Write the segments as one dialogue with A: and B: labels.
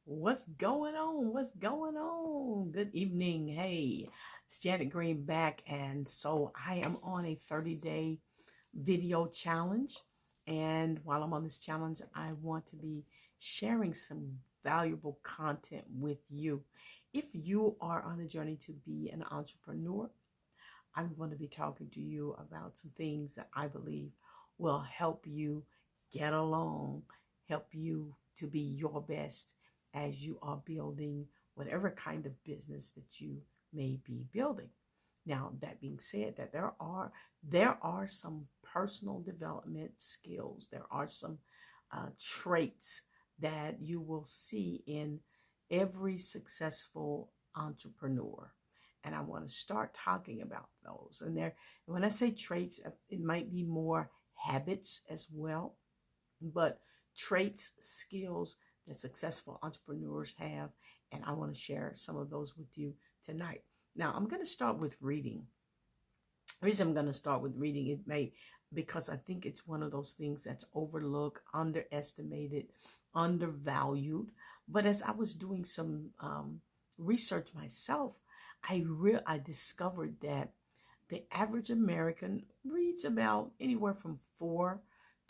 A: What's going on? What's going on? Good evening. Hey, it's Janet Green back. And so I am on a 30-day video challenge. And while I'm on this challenge, I want to be sharing some valuable content with you. If you are on a journey to be an entrepreneur, I'm going to be talking to you about some things that I believe will help you get along, help you to be your best as you are building whatever kind of business that you may be building. Now, that being said, that there are some personal development skills. There are some traits that you will see in every successful entrepreneur, and I want to start talking about those. And when I say traits, it might be more habits as well, but traits, skills that successful entrepreneurs have, and I want to share some of those with you tonight. Now, I'm going to start with reading. The reason I'm going to start with reading it may because I think it's one of those things that's overlooked, underestimated, undervalued. But as I was doing some research myself, I discovered that the average American reads about anywhere from 4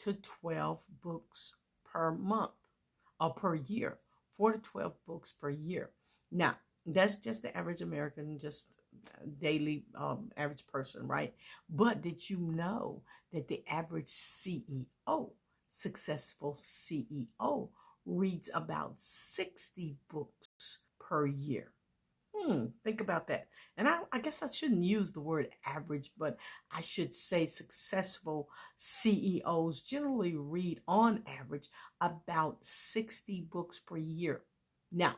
A: to 12 books per month or per year. 4 to 12 books per year. Now, that's just the average American, just daily average person, right? But did you know that the average CEO, successful CEO, reads about 60 books per year? Think about that. And I guess I shouldn't use the word average, but I should say successful CEOs generally read on average about 60 books per year. Now,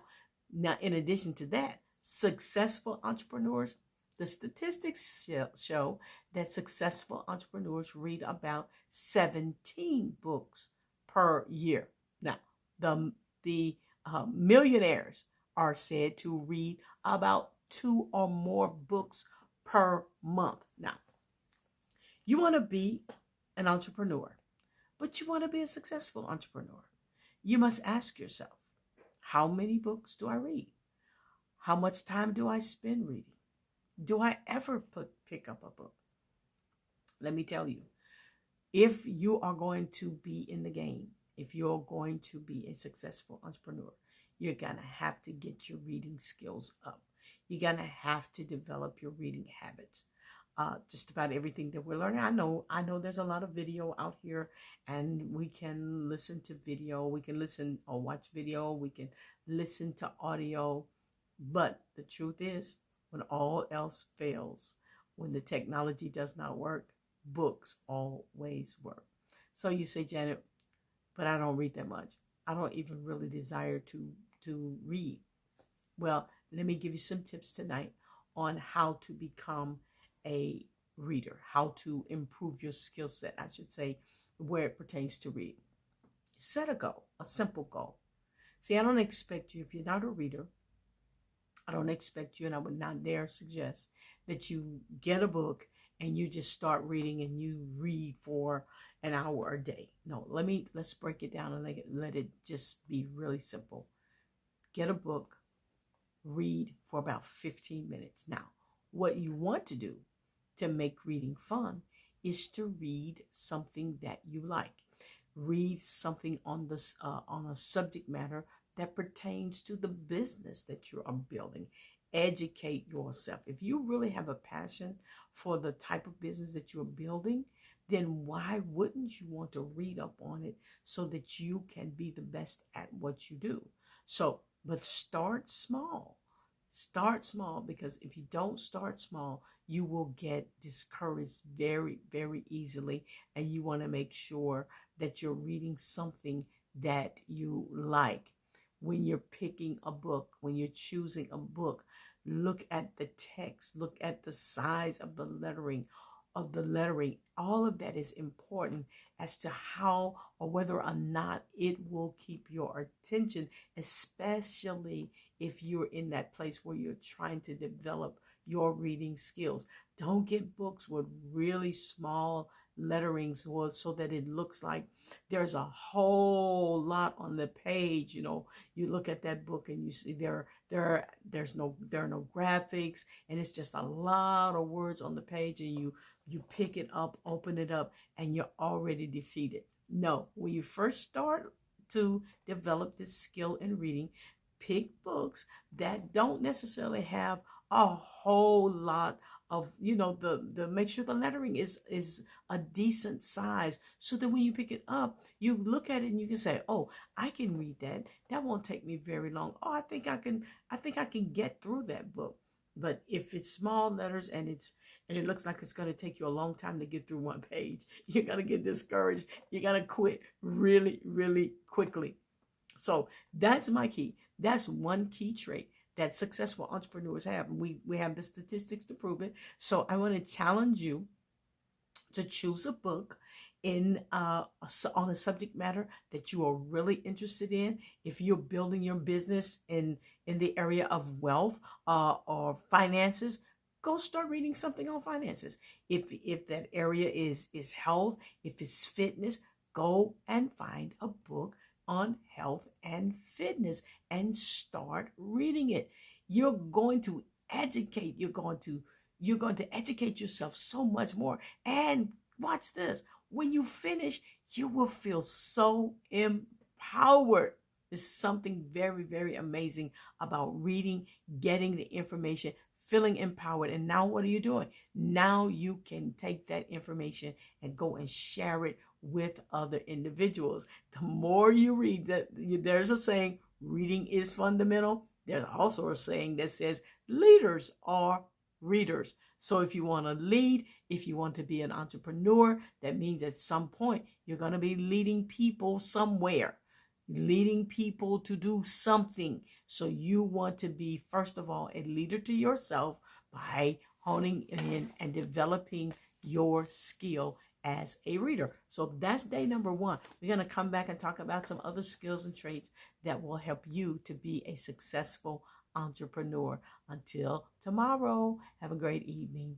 A: in addition to that, successful entrepreneurs, the statistics show that successful entrepreneurs read about 17 books per year. Now, the millionaires are said to read about 2 or more books per month. Now, you want to be an entrepreneur, but you want to be a successful entrepreneur. You must ask yourself, how many books do I read? How much time do I spend reading? Do I ever pick up a book? Let me tell you, if you are going to be in the game, if you're going to be a successful entrepreneur, you're going to have to get your reading skills up. You're going to have to develop your reading habits. Just about everything that we're learning. I know there's a lot of video out here, and we can listen to video, we can listen or watch video, we can listen to audio. But the truth is, when all else fails, when the technology does not work, books always work. So you say, Janet, but I don't read that much. I don't even really desire to read. Well, let me give you some tips tonight on how to become a reader, how to improve your skill set, I should say, where it pertains to reading. Set a goal, a simple goal. See, I don't expect you, if you're not a reader, I don't expect you, and I would not dare suggest that you get a book and you just start reading and you read for an hour a day. No, let's break it down and let it just be really simple. Get a book, read for about 15 minutes. Now, what you want to do to make reading fun is to read something that you like. Read something on a subject matter that pertains to the business that you are building. Educate yourself. If you really have a passion for the type of business that you're building, then why wouldn't you want to read up on it so that you can be the best at what you do? But start small. Start small, because if you don't start small, you will get discouraged very, very easily. And you want to make sure that you're reading something that you like. When you're picking a book, when you're choosing a book, look at the text, look at the size of the lettering. All of that is important as to how or whether or not it will keep your attention, especially if you're in that place where you're trying to develop your reading skills. Don't get books with really small lettering so that it looks like there's a whole lot on the page. You look at that book and you see there are no graphics, and it's just a lot of words on the page, and you pick it up, open it up, and you're already defeated. No, when you first start to develop this skill in reading, pick books that don't necessarily have a whole lot of, the make sure the lettering is a decent size, so that when you pick it up, you look at it and you can say, oh, I can read that. That won't take me very long. Oh, I think I can get through that book. But if it's small letters and it looks like it's going to take you a long time to get through one page, you're going to get discouraged. You're going to quit really, really quickly. So that's my key. That's one key trait that successful entrepreneurs have. And we have the statistics to prove it. So I want to challenge you to choose a book on a subject matter that you are really interested in. If you're building your business in the area of wealth or finances, go start reading something on finances. If that area is health, if it's fitness, go and find a book on health and fitness and start reading it. You're going to educate. You're going to educate yourself so much more. And watch this. When you finish, you will feel so empowered. There's something very, very amazing about reading, getting the information, feeling empowered. And now what are you doing? Now you can take that information and go and share it with other individuals. The more you read, there's a saying, reading is fundamental. There's also a saying that says leaders are readers. So if you want to lead, if you want to be an entrepreneur, that means at some point you're going to be leading people somewhere, leading people to do something. So you want to be, first of all, a leader to yourself by honing in and developing your skill as a reader. So that's day number 1. We're going to come back and talk about some other skills and traits that will help you to be a successful entrepreneur. Until tomorrow, have a great evening.